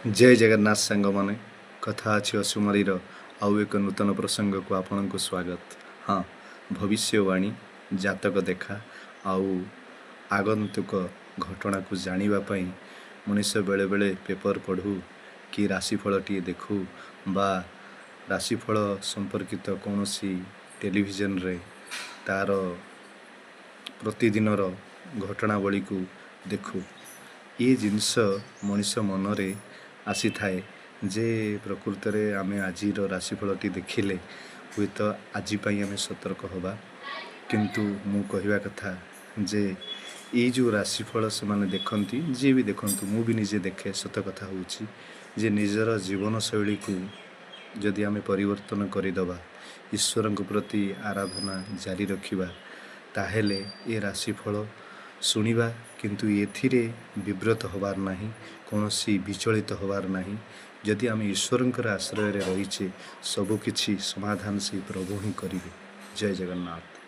जय जगन्नाथ सांग माने कथा अच्छी असुमारीर आउ एक नूतन प्रसंग को आपण को स्वागत। हाँ, भविष्यवाणी जातक देखा आउ आगंतुक घटना को जानापी मनीष बेले बेले पेपर पढ़ू कि राशिफलटी देखू बा राशिफल संपर्कित कौन सी टेलीविजन रे तार प्रतिदिनर घटनावली को देखू। ये जिनस मनीष मनरे आसी थाए जे प्रकृत में आम आज राशिफलटी देखिले हुए तो आजपाई आम सतर्क हवा। किंतु मु कहवा कथा जे ये जो राशिफल से माने देखती जी भी देखु मु भी निजे देखे सत कथा हूँ जे निजर जीवन शैली को जदि आम परिवर्तन करदे ईश्वर प्रति आराधना जारी रखिबा ताहेले ये राशिफल शुणा किंतु एथिरे विव्रत होबार नहीं, कौन सी विचलित होबार नहीं। जदि आम ईश्वर आश्रय रहीचे सबकिछि समाधान से प्रभु ही करिवे। जय जगन्नाथ।